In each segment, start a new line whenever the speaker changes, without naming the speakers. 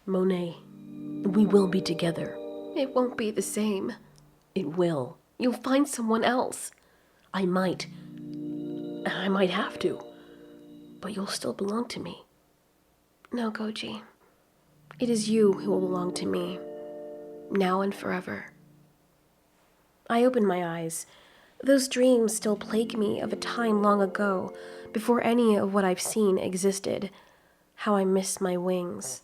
Monet, we will be together.
It won't be the same.
It will.
You'll find someone else.
I might. And I might have to. But you'll still belong to me.
No, Goji. It is you who will belong to me. Now and forever. I open my eyes. Those dreams still plague me of a time long ago, before any of what I've seen existed. How I miss my wings.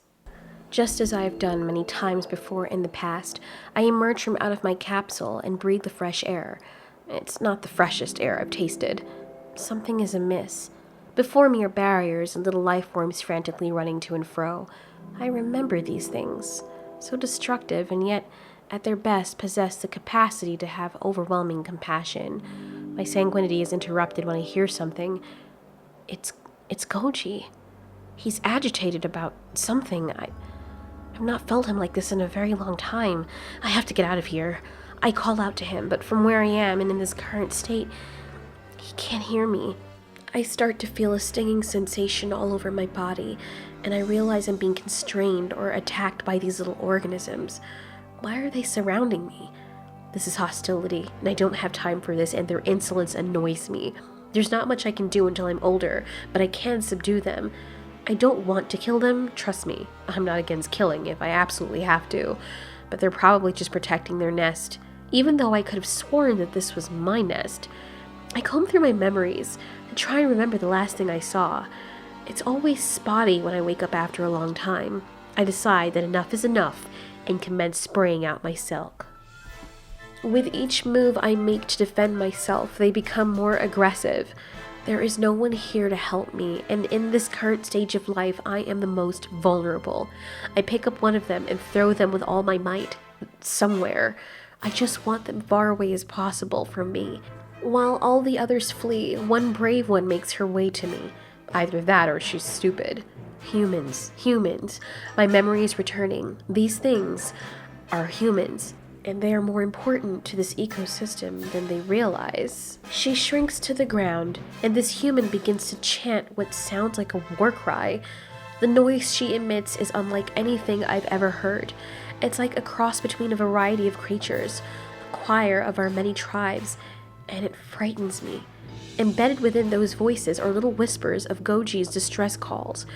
Just as I have done many times before in the past, I emerge from out of my capsule and breathe the fresh air. It's not the freshest air I've tasted. Something is amiss. Before me are barriers and little life forms frantically running to and fro. I remember these things, so destructive and yet, at their best, possess the capacity to have overwhelming compassion. My sanguinity is interrupted when I hear something. It's Goji. He's agitated about something. I've not felt him like this in a very long time. I have to get out of here. I call out to him, but from where I am and in this current state, he can't hear me. I start to feel a stinging sensation all over my body, and I realize I'm being constrained or attacked by these little organisms. Why are they surrounding me? This is hostility, and I don't have time for this, and their insolence annoys me. There's not much I can do until I'm older, but I can subdue them. I don't want to kill them, trust me. I'm not against killing if I absolutely have to, but they're probably just protecting their nest, even though I could have sworn that this was my nest. I comb through my memories to try and remember the last thing I saw. It's always spotty when I wake up after a long time. I decide that enough is enough and commence spraying out my silk. With each move I make to defend myself, they become more aggressive. There is no one here to help me, and in this current stage of life, I am the most vulnerable. I pick up one of them and throw them with all my might, somewhere. I just want them far away as possible from me. While all the others flee, one brave one makes her way to me. Either that or she's stupid. Humans. My memory is returning. These things are humans. And they are more important to this ecosystem than they realize. She shrinks to the ground, and this human begins to chant what sounds like a war cry. The noise she emits is unlike anything I've ever heard. It's like a cross between a variety of creatures, a choir of our many tribes, and it frightens me. Embedded within those voices are little whispers of Goji's distress calls,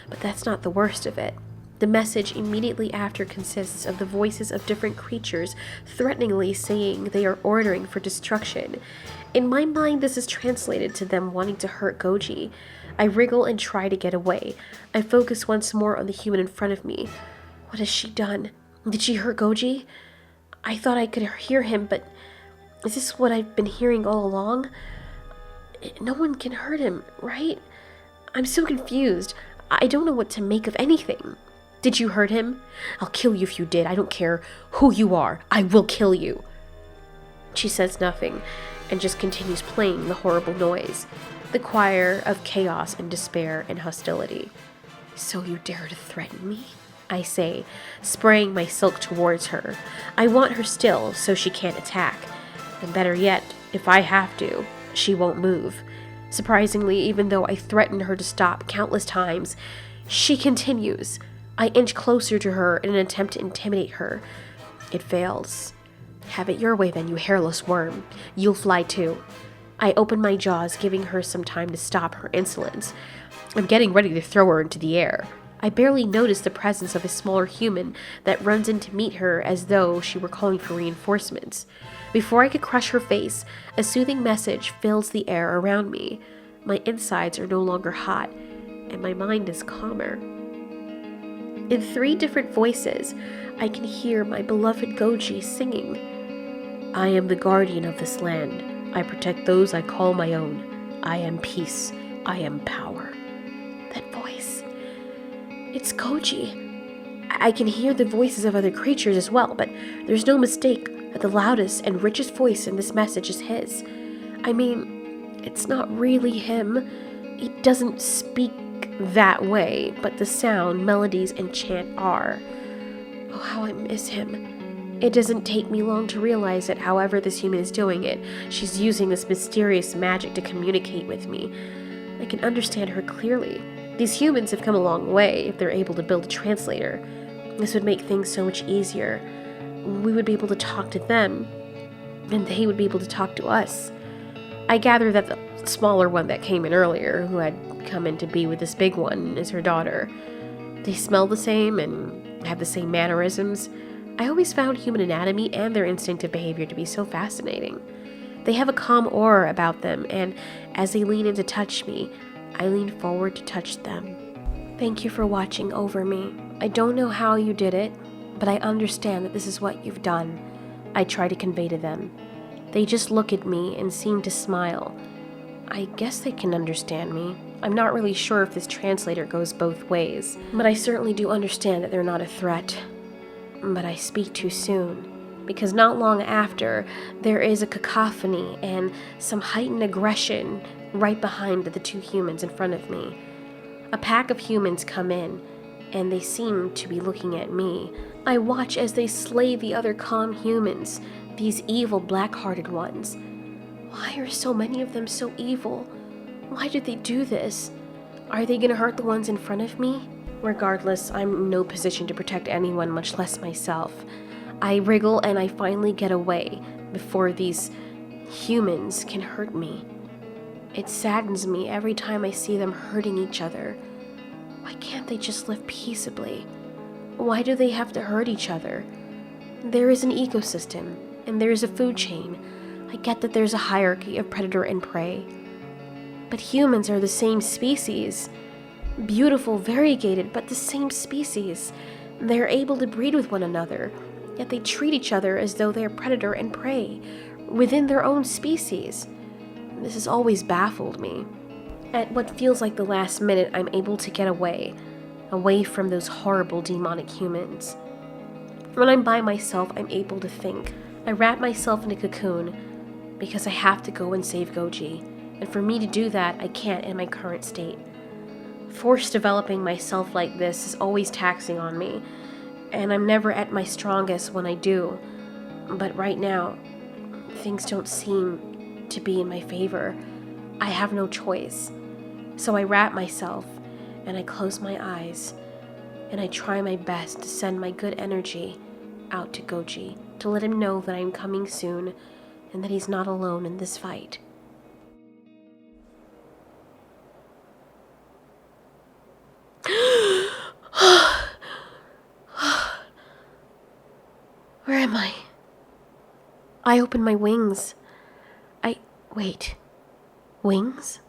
but that's not the worst of it. The message immediately after consists of the voices of different creatures threateningly saying they are ordering for destruction. In my mind, this is translated to them wanting to hurt Goji. I wriggle and try to get away. I focus once more on the human in front of me. What has she done? Did she hurt Goji? I thought I could hear him, but is this what I've been hearing all along? No one can hurt him, right? I'm so confused. I don't know what to make of anything. Did you hurt him? I'll kill you if you did. I don't care who you are. I will kill you. She says nothing and just continues playing the horrible noise, the choir of chaos and despair and hostility. So you dare to threaten me? I say, spraying my silk towards her. I want her still so she can't attack. And better yet, if I have to, she won't move. Surprisingly, even though I threaten her to stop countless times, she continues. I inch closer to her in an attempt to intimidate her. It fails. Have it your way then, you hairless worm. You'll fly too. I open my jaws, giving her some time to stop her insolence. I'm getting ready to throw her into the air. I barely notice the presence of a smaller human that runs in to meet her as though she were calling for reinforcements. Before I could crush her face, a soothing message fills the air around me. My insides are no longer hot, and my mind is calmer. In 3 different voices, I can hear my beloved Goji singing. I am the guardian of this land. I protect those I call my own. I am peace. I am power. That voice. It's Goji. I can hear the voices of other creatures as well, but there's no mistake that the loudest and richest voice in this message is his. I mean, it's not really him. He doesn't speak that way, but the sound, melodies, and chant are. Oh, how I miss him. It doesn't take me long to realize that however this human is doing it, she's using this mysterious magic to communicate with me. I can understand her clearly. These humans have come a long way if they're able to build a translator. This would make things so much easier. We would be able to talk to them, and they would be able to talk to us. I gather that the smaller one that came in earlier, who had come in to be with this big one, is her daughter. They smell the same and have the same mannerisms. I always found human anatomy and their instinctive behavior to be so fascinating. They have a calm aura about them, and as they lean in to touch me, I lean forward to touch them. Thank you for watching over me. I don't know how you did it, but I understand that this is what you've done. I try to convey to them. They just look at me and seem to smile. I guess they can understand me. I'm not really sure if this translator goes both ways, but I certainly do understand that they're not a threat. But I speak too soon, because not long after, there is a cacophony and some heightened aggression right behind the two humans in front of me. A pack of humans come in, and they seem to be looking at me. I watch as they slay the other calm humans, these evil black-hearted ones. Why are so many of them so evil? Why did they do this? Are they gonna hurt the ones in front of me? Regardless, I'm in no position to protect anyone, much less myself. I wriggle and I finally get away before these humans can hurt me. It saddens me every time I see them hurting each other. Why can't they just live peaceably? Why do they have to hurt each other? There is an ecosystem, and there is a food chain. I get that there's a hierarchy of predator and prey. But humans are the same species. Beautiful, variegated, but the same species. They're able to breed with one another, yet they treat each other as though they're predator and prey, within their own species. This has always baffled me. At what feels like the last minute, I'm able to get away from those horrible demonic humans. When I'm by myself, I'm able to think. I wrap myself in a cocoon, because I have to go and save Goji, and for me to do that, I can't in my current state. Force developing myself like this is always taxing on me, and I'm never at my strongest when I do. But right now, things don't seem to be in my favor. I have no choice. So I wrap myself, and I close my eyes, and I try my best to send my good energy out to Goji, to let him know that I'm coming soon, and that he's not alone in this fight. Where am I? I open my wings. Wait. Wings?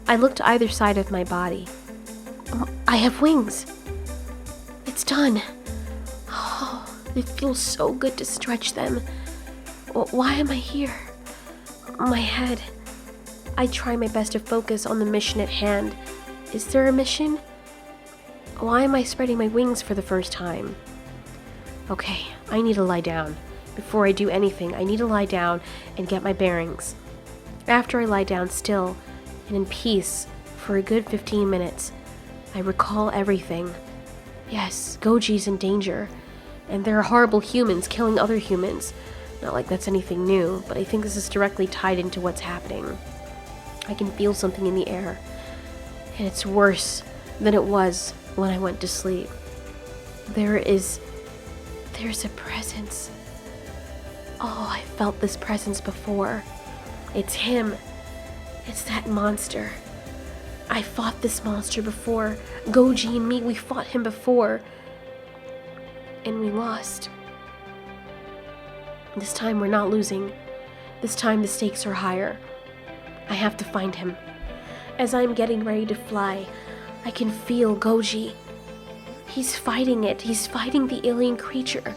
I look to either side of my body. I have wings. It's done. Oh, it feels so good to stretch them. Why am I here? My head. I try my best to focus on the mission at hand. Is there a mission? Why am I spreading my wings for the first time? Okay, I need to lie down. Before I do anything, I need to lie down and get my bearings. After I lie down still and in peace for a good 15 minutes, I recall everything. Yes, Goji's in danger, and there are horrible humans killing other humans. Not like that's anything new, but I think this is directly tied into what's happening. I can feel something in the air, and it's worse than it was when I went to sleep. There's a presence. Oh, I felt this presence before. It's him. It's that monster. I fought this monster before. Goji and me, we fought him before. And we lost. This time we're not losing. This time the stakes are higher. I have to find him. As I'm getting ready to fly, I can feel Goji. He's fighting it. He's fighting the alien creature.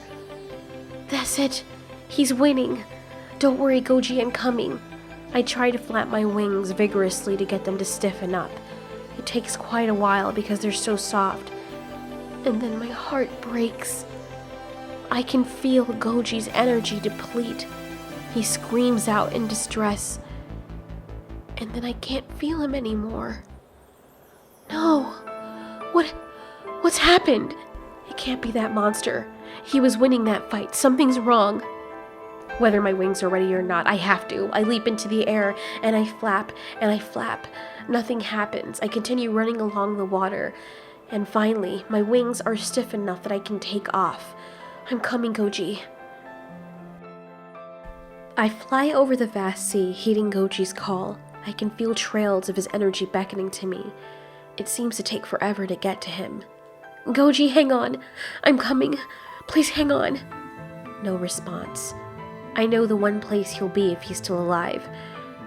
That's it. He's winning. Don't worry, Goji, I'm coming. I try to flap my wings vigorously to get them to stiffen up. It takes quite a while because they're so soft. And then my heart breaks. I can feel Goji's energy deplete. He screams out in distress. And then I can't feel him anymore. No. What's happened? It can't be that monster. He was winning that fight. Something's wrong. Whether my wings are ready or not, I have to. I leap into the air, and I flap, and I flap. Nothing happens. I continue running along the water, And finally, my wings are stiff enough that I can take off. I'm coming, Goji. I fly over the vast sea, heeding Goji's call. I can feel trails of his energy beckoning to me. It seems to take forever to get to him. Goji, hang on. I'm coming. Please hang on. No response. I know the one place he'll be if he's still alive,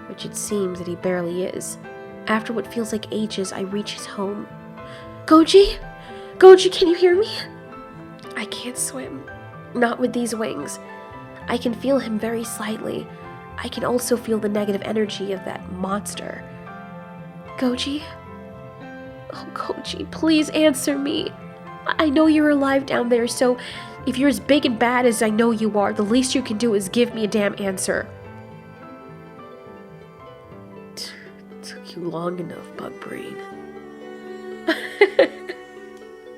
which it seems that he barely is. After what feels like ages, I reach his home. Goji? Goji, can you hear me? I can't swim. Not with these wings. I can feel him very slightly. I can also feel the negative energy of that monster. Goji? Oh, Goji, please answer me. I know you're alive down there, so if you're as big and bad as I know you are, the least you can do is give me a damn answer.
Took you long enough, bug brain.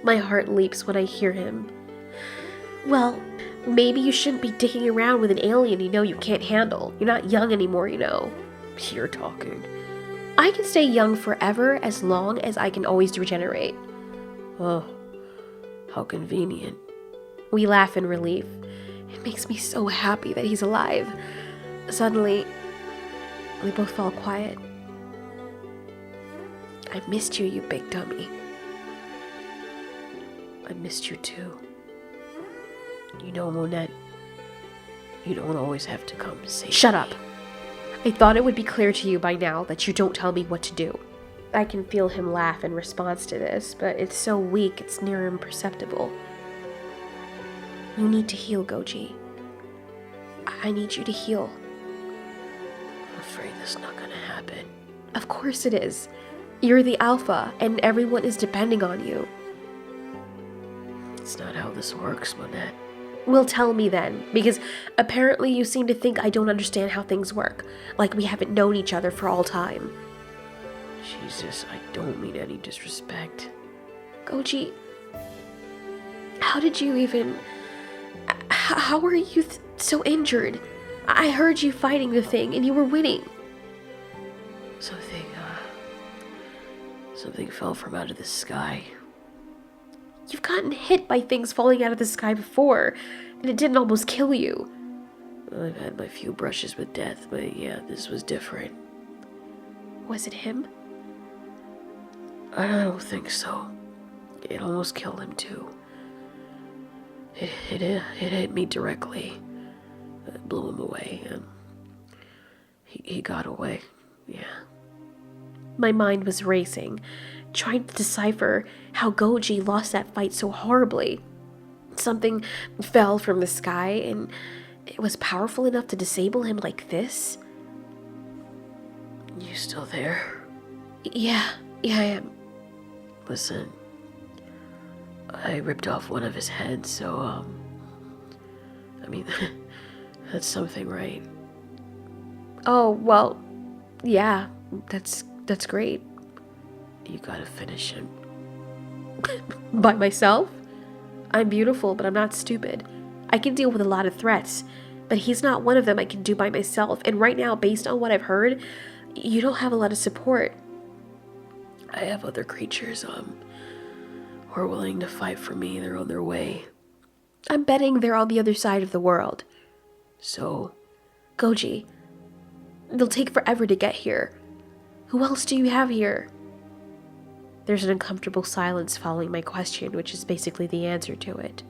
My heart leaps when I hear him. Well, maybe you shouldn't be dicking around with an alien you know you can't handle. You're not young anymore, you know.
You're talking.
I can stay young forever as long as I can always regenerate.
Oh, how convenient.
We laugh in relief. It makes me so happy that he's alive. Suddenly, we both fall quiet. I missed you, you big dummy.
I missed you too. You know, Monette, you don't always have to come to save
Shut
me.
up. I thought it would be clear to you by now that you don't tell me what to do. I can feel him laugh in response to this, but it's so weak it's near imperceptible. You need to heal, Goji. I need you to heal.
I'm afraid that's not gonna happen.
Of course it is. You're the alpha, and everyone is depending on you.
It's not how this works, Monette.
Well, tell me then, because apparently you seem to think I don't understand how things work, like we haven't known each other for all time.
Jesus, I don't mean any disrespect.
Goji, how did you even... How were you so injured? I heard you fighting the thing, and you were winning.
Something fell from out of the sky.
You've gotten hit by things falling out of the sky before, and it didn't almost kill you.
I've had my few brushes with death, but yeah, this was different.
Was it him?
I don't think so. It almost killed him too. It hit me directly. It blew him away, and he got away. Yeah.
My mind was racing, trying to decipher how Goji lost that fight so horribly. Something fell from the sky, and it was powerful enough to disable him like this.
You still there?
Yeah, I am.
Listen, I ripped off one of his heads, so, I mean, that's something, right?
Oh, well, yeah, that's great.
You gotta finish him.
By myself? I'm beautiful, but I'm not stupid. I can deal with a lot of threats, but he's not one of them I can do by myself, and right now, based on what I've heard, you don't have a lot of support.
I have other creatures, who are willing to fight for me. They're on their way.
I'm betting they're on the other side of the world.
So?
Goji, they'll take forever to get here. Who else do you have here? There's an uncomfortable silence following my question, which is basically the answer to it.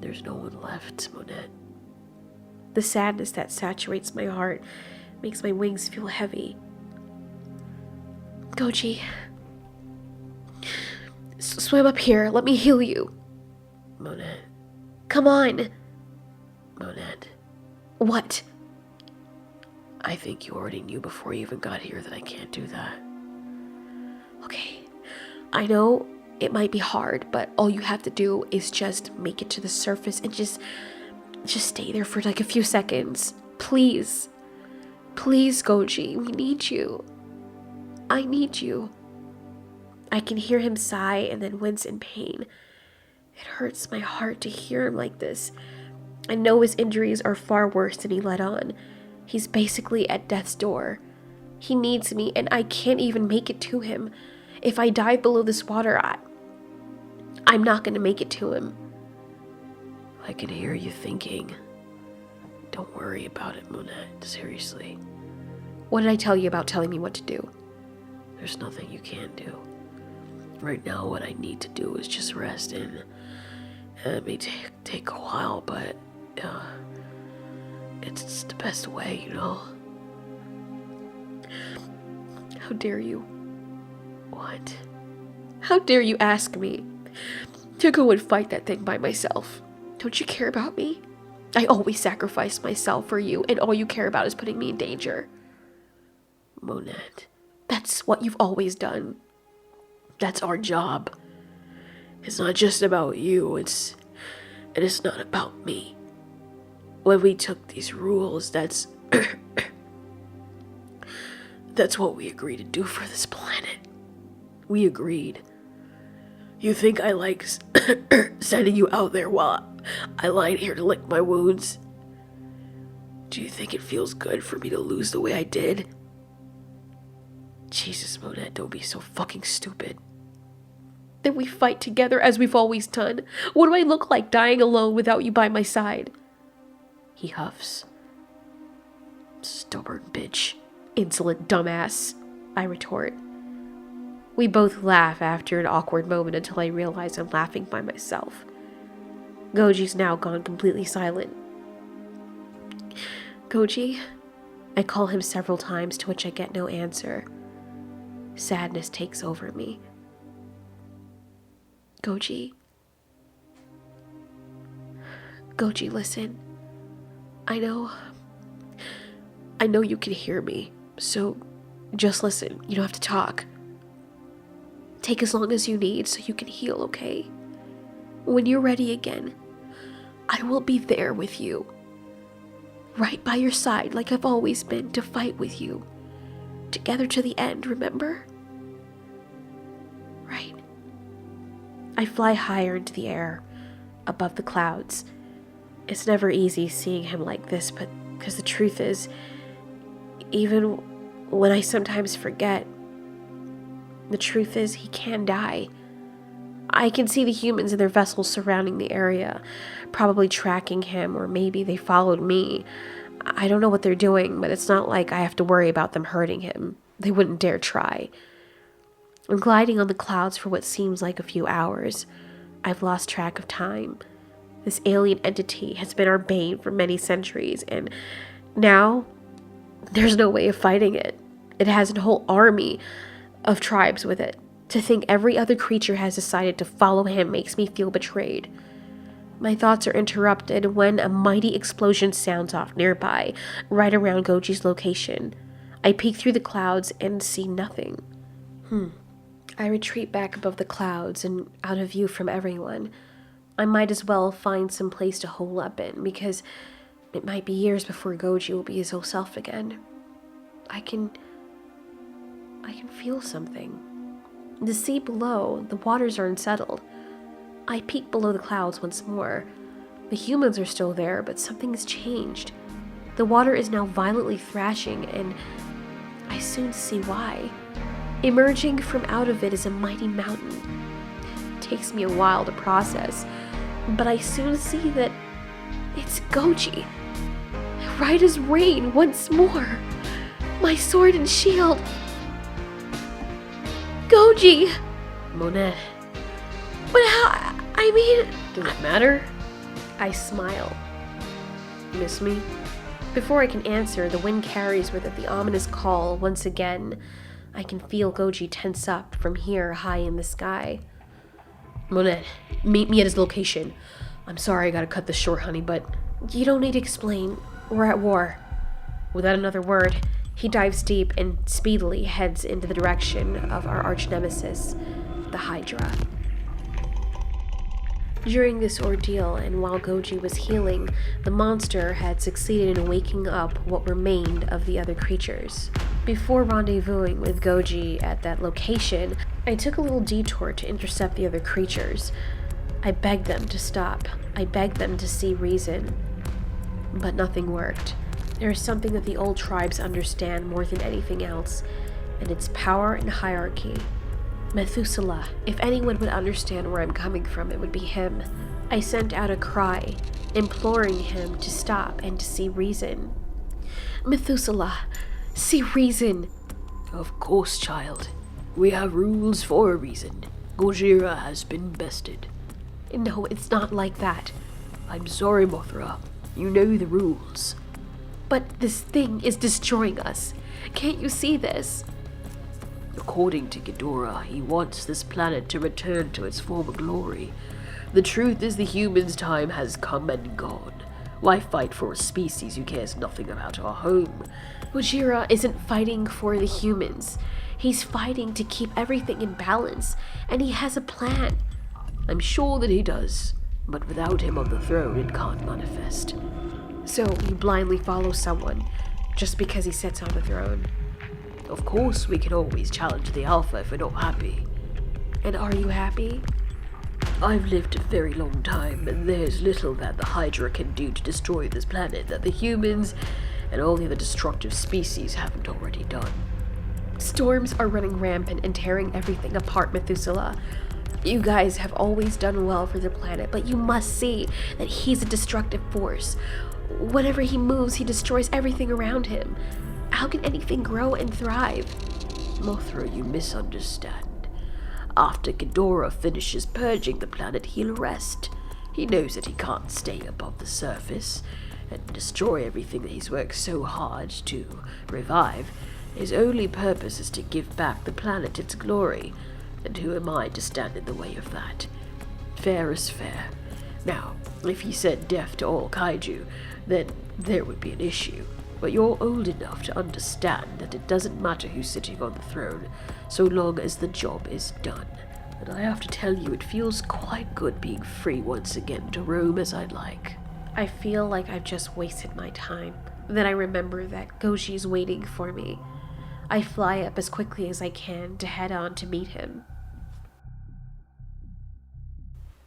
There's no one left, Monette.
The sadness that saturates my heart makes my wings feel heavy. Goji, swim up here. Let me heal you.
Monette.
Come on.
Monette.
What?
I think you already knew before you even got here that I can't do that.
Okay, I know it might be hard, but all you have to do is just make it to the surface and just stay there for like a few seconds. Please. Please, Goji, we need you. I need you. I can hear him sigh and then wince in pain. It hurts my heart to hear him like this. I know his injuries are far worse than he let on. He's basically at death's door. He needs me, and I can't even make it to him. If I dive below this water, I'm not going to make it to him.
I can hear you thinking. Don't worry about it, Monette. Seriously.
What did I tell you about telling me what to do?
There's nothing you can do. Right now, what I need to do is just rest in. It may take a while, but it's the best way, you know?
How dare you?
What?
How dare you ask me to go and fight that thing by myself? Don't you care about me? I always sacrifice myself for you, and all you care about is putting me in danger.
Monette.
That's what you've always done.
That's our job. It's not just about you, it's not about me. When we took these rules, that's what we agreed to do for this planet. We agreed. You think I like sending you out there while I lie here to lick my wounds? Do you think it feels good for me to lose the way I did? Jesus, Monette, don't be so fucking stupid.
Then we fight together as we've always done. What do I look like dying alone without you by my side?
He huffs. Stubborn bitch.
Insolent dumbass, I retort. We both laugh after an awkward moment until I realize I'm laughing by myself. Goji's now gone completely silent. Goji? I call him several times, to which I get no answer. Sadness takes over me. Goji? Goji, listen. I know you can hear me, so just listen. You don't have to talk. Take as long as you need so you can heal, okay? When you're ready again, I will be there with you. Right by your side like I've always been, to fight with you. Together to the end, remember? Right. I fly higher into the air, above the clouds. It's never easy seeing him like this, but because the truth is, even when I sometimes forget, the truth is he can die. I can see the humans in their vessels surrounding the area, probably tracking him, or maybe they followed me. I don't know what they're doing, but it's not like I have to worry about them hurting him. They wouldn't dare try. I'm gliding on the clouds for what seems like a few hours. I've lost track of time. This alien entity has been our bane for many centuries, and now there's no way of fighting it. It has a whole army of tribes with it. To think every other creature has decided to follow him makes me feel betrayed. My thoughts are interrupted when a mighty explosion sounds off nearby, right around Goji's location. I peek through the clouds and see nothing. I retreat back above the clouds and out of view from everyone. I might as well find some place to hole up in, because it might be years before Goji will be his old self again. I can feel something. The sea below, the waters are unsettled. I peek below the clouds once more. The humans are still there, but something has changed. The water is now violently thrashing, and I soon see why. Emerging from out of it is a mighty mountain. It takes me a while to process, but I soon see that it's Goji. Right as rain once more. My sword and shield. Goji!
Monette.
But how? I mean...
Does it matter?
I smile.
Miss me?
Before I can answer, the wind carries with it the ominous call once again. I can feel Goji tense up from here high in the sky.
Monette, meet me at his location. I'm sorry I gotta cut this short, honey, but...
You don't need to explain. We're at war. Without another word, he dives deep and speedily heads into the direction of our arch-nemesis, the Hydra. During this ordeal, and while Goji was healing, the monster had succeeded in waking up what remained of the other creatures. Before rendezvousing with Goji at that location, I took a little detour to intercept the other creatures. I begged them to stop. I begged them to see reason. But nothing worked. There is something that the old tribes understand more than anything else, and it's power and hierarchy. Methuselah. If anyone would understand where I'm coming from, it would be him. I sent out a cry, imploring him to stop and to see reason. Methuselah, see reason.
Of course, child. We have rules for a reason. Gojira has been bested.
No, it's not like that.
I'm sorry, Mothra. You know the rules.
But this thing is destroying us. Can't you see this?
According to Ghidorah, he wants this planet to return to its former glory. The truth is the humans' time has come and gone. Why fight for a species who cares nothing about our home?
Gojira isn't fighting for the humans. He's fighting to keep everything in balance, and he has a plan.
I'm sure that he does, but without him on the throne, it can't manifest.
So you blindly follow someone, just because he sits on the throne?
Of course, we can always challenge the Alpha if we're not happy.
And are you happy?
I've lived a very long time, and there's little that the Hydra can do to destroy this planet that the humans and all the other destructive species haven't already done.
Storms are running rampant and tearing everything apart, Methuselah. You guys have always done well for the planet, but you must see that he's a destructive force. Whenever he moves, he destroys everything around him. How can anything grow and thrive?
Mothra, you misunderstand. After Ghidorah finishes purging the planet, he'll rest. He knows that he can't stay above the surface and destroy everything that he's worked so hard to revive. His only purpose is to give back the planet its glory, and who am I to stand in the way of that? Fair is fair. Now, if he said death to all kaiju, then there would be an issue. But you're old enough to understand that it doesn't matter who's sitting on the throne, so long as the job is done. And I have to tell you, it feels quite good being free once again to roam as I'd like.
I feel like I've just wasted my time. Then I remember that Goji's waiting for me. I fly up as quickly as I can to head on to meet him.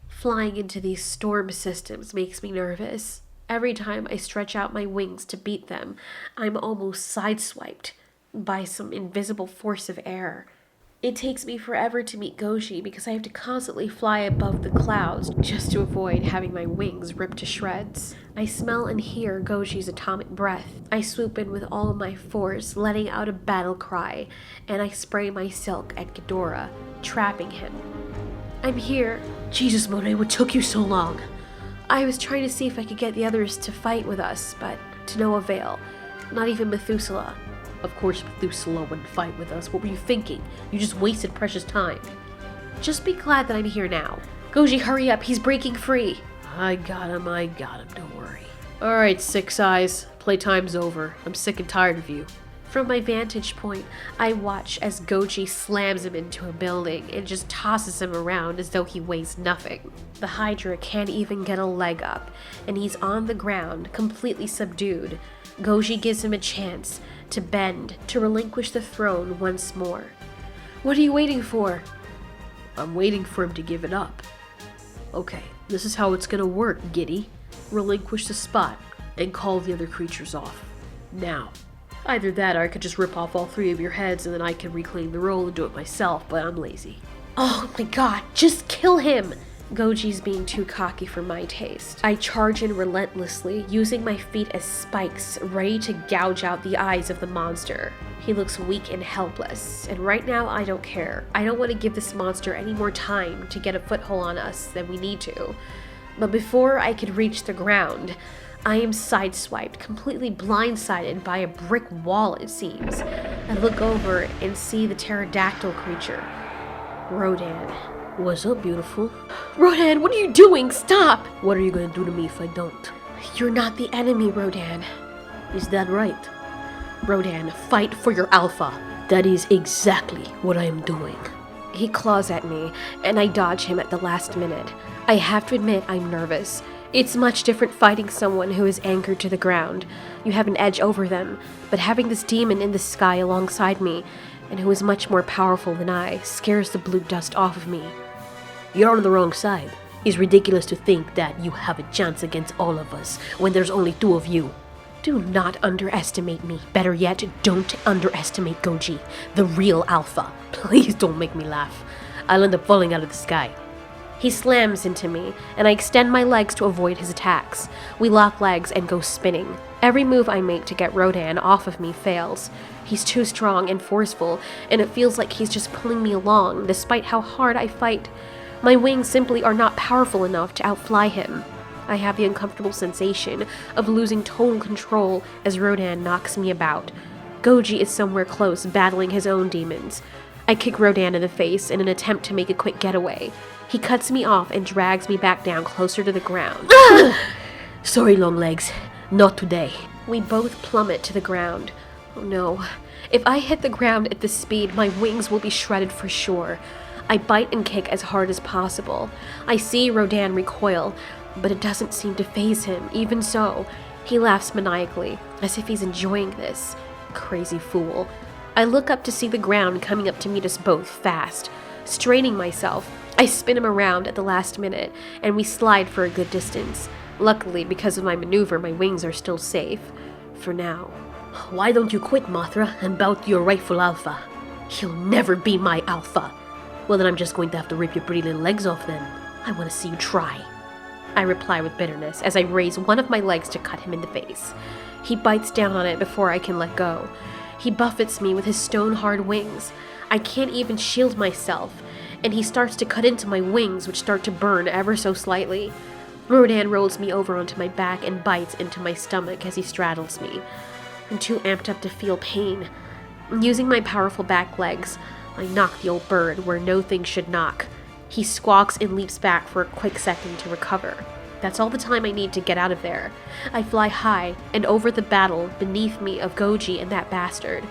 Flying into these storm systems makes me nervous. Every time I stretch out my wings to beat them, I'm almost sideswiped by some invisible force of air. It takes me forever to meet Goji because I have to constantly fly above the clouds just to avoid having my wings ripped to shreds. I smell and hear Goji's atomic breath. I swoop in with all my force, letting out a battle cry, and I spray my silk at Ghidorah, trapping him. I'm here.
Jesus, Monet, what took you so long?
I was trying to see if I could get the others to fight with us, but to no avail. Not even Methuselah.
Of course Methuselah wouldn't fight with us. What were you thinking? You just wasted precious time.
Just be glad that I'm here now. Goji, hurry up. He's breaking free.
I got him. Don't worry. Alright, Six Eyes. Playtime's over. I'm sick and tired of you.
From my vantage point, I watch as Goji slams him into a building and just tosses him around as though he weighs nothing. The Hydra can't even get a leg up, and he's on the ground, completely subdued. Goji gives him a chance to bend, to relinquish the throne once more. What are you waiting for?
I'm waiting for him to give it up. Okay, this is how it's gonna work, Giddy. Relinquish the spot and call the other creatures off. Now. Either that or I could just rip off all three of your heads and then I can reclaim the role and do it myself, but I'm lazy.
Oh my god, just kill him! Goji's being too cocky for my taste. I charge in relentlessly, using my feet as spikes, ready to gouge out the eyes of the monster. He looks weak and helpless, and right now I don't care. I don't want to give this monster any more time to get a foothold on us than we need to. But before I could reach the ground, I am sideswiped, completely blindsided by a brick wall, it seems. I look over and see the pterodactyl creature. Rodan.
What's up, beautiful?
Rodan, what are you doing? Stop!
What are you gonna do to me if I don't?
You're not the enemy, Rodan.
Is that right?
Rodan, fight for your alpha.
That is exactly what I am doing.
He claws at me, and I dodge him at the last minute. I have to admit I'm nervous. It's much different fighting someone who is anchored to the ground. You have an edge over them, but having this demon in the sky alongside me, and who is much more powerful than I, scares the blue dust off of me.
You're on the wrong side. It's ridiculous to think that you have a chance against all of us when there's only two of you.
Do not underestimate me. Better yet, don't underestimate Goji, the real alpha. Please don't make me laugh. I'll end up falling out of the sky. He slams into me, and I extend my legs to avoid his attacks. We lock legs and go spinning. Every move I make to get Rodan off of me fails. He's too strong and forceful, and it feels like he's just pulling me along, despite how hard I fight. My wings simply are not powerful enough to outfly him. I have the uncomfortable sensation of losing total control as Rodan knocks me about. Goji is somewhere close, battling his own demons. I kick Rodan in the face in an attempt to make a quick getaway. He cuts me off and drags me back down closer to the ground.
Sorry, Longlegs. Not today.
We both plummet to the ground. Oh no. If I hit the ground at this speed, my wings will be shredded for sure. I bite and kick as hard as possible. I see Rodan recoil, but it doesn't seem to faze him. Even so, he laughs maniacally, as if he's enjoying this. Crazy fool. I look up to see the ground coming up to meet us both fast. Straining myself, I spin him around at the last minute, and we slide for a good distance. Luckily, because of my maneuver, my wings are still safe. For now.
Why don't you quit, Mothra, and bow to your rightful alpha?
He'll never be my alpha.
Well, then I'm just going to have to rip your pretty little legs off then. I want to see you try.
I reply with bitterness as I raise one of my legs to cut him in the face. He bites down on it before I can let go. He buffets me with his stone-hard wings. I can't even shield myself, and he starts to cut into my wings, which start to burn ever so slightly. Rodan rolls me over onto my back and bites into my stomach as he straddles me. I'm too amped up to feel pain. Using my powerful back legs, I knock the old bird where no thing should knock. He squawks and leaps back for a quick second to recover. That's all the time I need to get out of there. I fly high and over the battle beneath me of Goji and that bastard.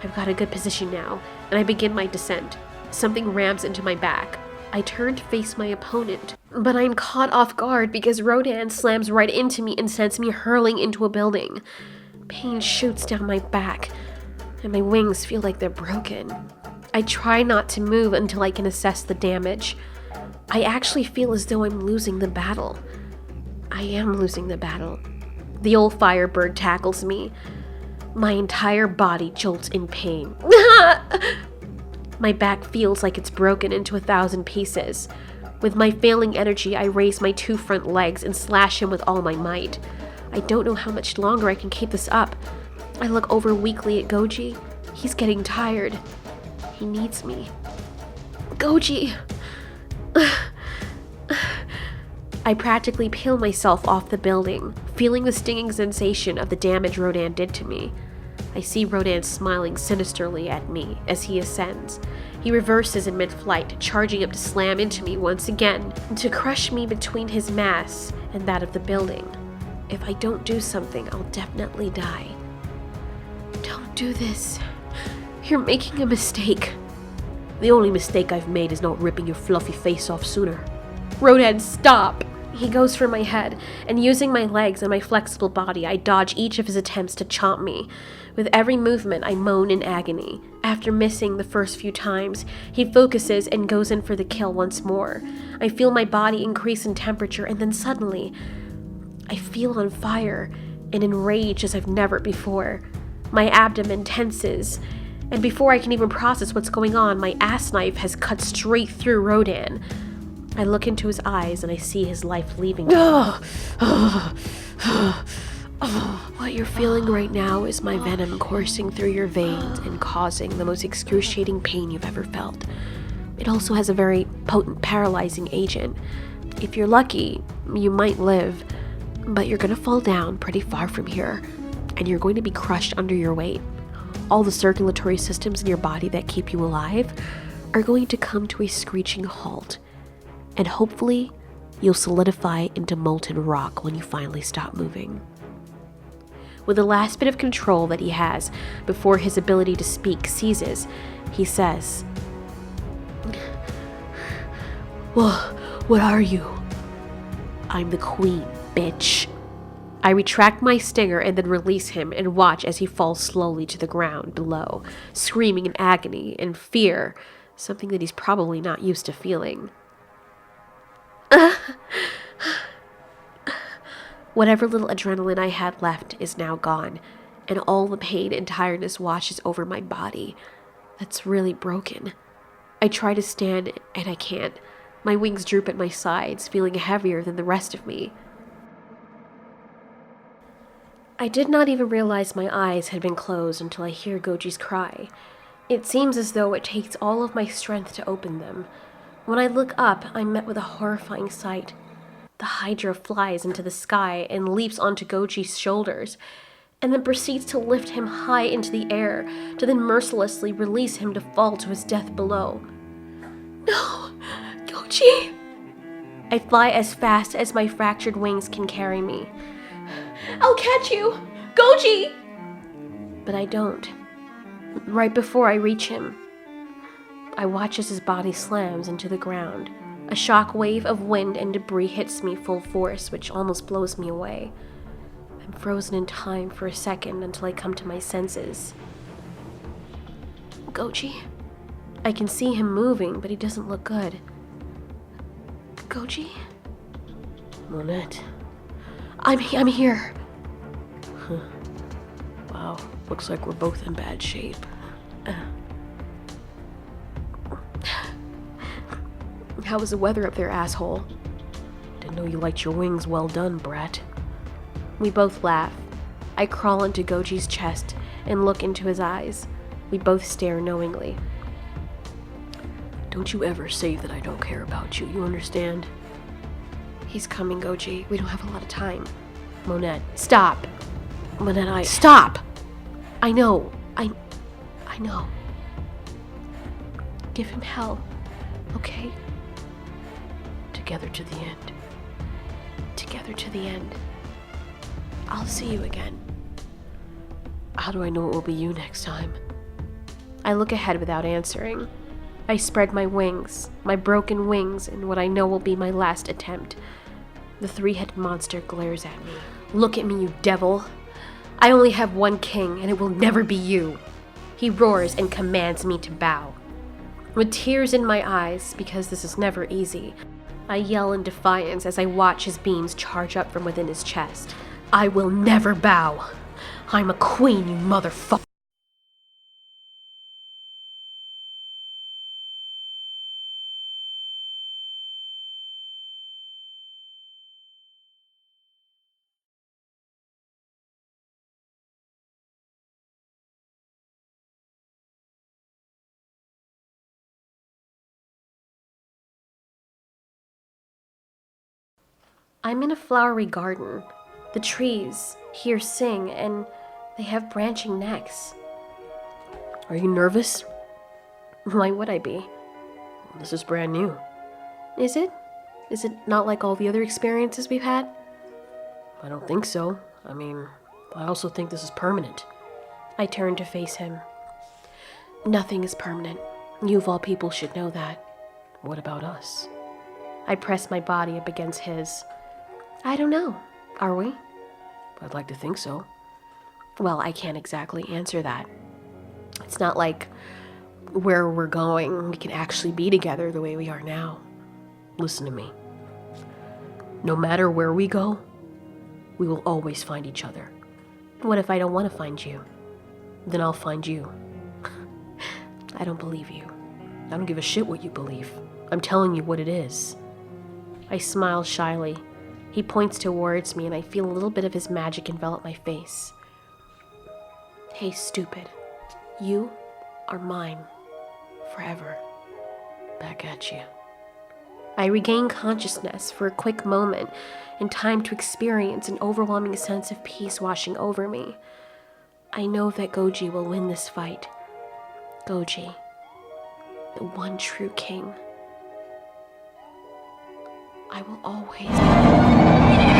I've got a good position now, and I begin my descent. Something rams into my back. I turn to face my opponent, but I'm caught off guard because Rodan slams right into me and sends me hurling into a building. Pain shoots down my back, and my wings feel like they're broken. I try not to move until I can assess the damage. I actually feel as though I'm losing the battle. I am losing the battle. The old firebird tackles me. My entire body jolts in pain. My back feels like it's broken into 1,000 pieces. With my failing energy, I raise my 2 front legs and slash him with all my might. I don't know how much longer I can keep this up. I look over weakly at Goji. He's getting tired. He needs me. Goji! I practically peel myself off the building, feeling the stinging sensation of the damage Rodan did to me. I see Rodan smiling sinisterly at me as he ascends. He reverses in mid-flight, charging up to slam into me once again, to crush me between his mass and that of the building. If I don't do something, I'll definitely die. Don't do this. You're making a mistake.
The only mistake I've made is not ripping your fluffy face off sooner.
Rodan, stop! He goes for my head, and using my legs and my flexible body, I dodge each of his attempts to chomp me. With every movement, I moan in agony. After missing the first few times, he focuses and goes in for the kill once more. I feel my body increase in temperature, and then suddenly, I feel on fire and enraged as I've never before. My abdomen tenses, and before I can even process what's going on, my ass knife has cut straight through Rodan. I look into his eyes and I see his life leaving me. What you're feeling right now is my venom coursing through your veins and causing the most excruciating pain you've ever felt. It also has a very potent paralyzing agent. If you're lucky, you might live, but you're gonna fall down pretty far from here, and you're going to be crushed under your weight. All the circulatory systems in your body that keep you alive are going to come to a screeching halt. And hopefully, you'll solidify into molten rock when you finally stop moving. With the last bit of control that he has before his ability to speak ceases, he says,
"Well, what are you?"
"I'm the queen, bitch." I retract my stinger and then release him and watch as he falls slowly to the ground below, screaming in agony and fear, something that he's probably not used to feeling. Whatever little adrenaline I had left is now gone, and all the pain and tiredness washes over my body. That's really broken. I try to stand, and I can't. My wings droop at my sides, feeling heavier than the rest of me. I did not even realize my eyes had been closed until I hear Goji's cry. It seems as though it takes all of my strength to open them. When I look up, I'm met with a horrifying sight. The Hydra flies into the sky and leaps onto Goji's shoulders, and then proceeds to lift him high into the air, to then mercilessly release him to fall to his death below. No! Goji! I fly as fast as my fractured wings can carry me. I'll catch you! Goji! But I don't. Right before I reach him, I watch as his body slams into the ground. A shock wave of wind and debris hits me full force, which almost blows me away. I'm frozen in time for a second until I come to my senses. Goji? I can see him moving, but he doesn't look good. Goji?
Monette.
I'm here.
Huh. Wow, looks like we're both in bad shape.
How was the weather up there, asshole?
Didn't know you liked your wings. Well done, brat.
We both laugh. I crawl into Goji's chest and look into his eyes. We both stare knowingly.
Don't you ever say that I don't care about you, you understand?
He's coming, Goji. We don't have a lot of time.
Monette.
Stop!
Monette,
Stop! I know. I know. Give him hell, okay?
Together to the end.
Together to the end. I'll see you again.
How do I know it will be you next time?
I look ahead without answering. I spread my wings, my broken wings, in what I know will be my last attempt. The three-headed monster glares at me. Look at me, you devil. I only have one king, and it will never be you. He roars and commands me to bow. With tears in my eyes, because this is never easy, I yell in defiance as I watch his beams charge up from within his chest. I will never bow. I'm a queen, you motherfucker. I'm in a flowery garden. The trees here sing, and they have branching necks.
Are you nervous?
Why would I be?
This is brand new.
Is it? Is it not like all the other experiences we've had?
I don't think so. I mean, I also think this is permanent.
I turn to face him. Nothing is permanent. You of all people should know that.
What about us?
I press my body up against his. I don't know. Are we?
I'd like to think so.
Well, I can't exactly answer that. It's not like where we're going, we can actually be together the way we are now.
Listen to me. No matter where we go, we will always find each other.
What if I don't want to find you?
Then I'll find you.
I don't believe you.
I don't give a shit what you believe. I'm telling you what it is.
I smile shyly. He points towards me, and I feel a little bit of his magic envelop my face. Hey, stupid. You are mine. Forever.
Back at you.
I regain consciousness for a quick moment, and time to experience an overwhelming sense of peace washing over me. I know that Goji will win this fight. Goji, the one true king. I will always...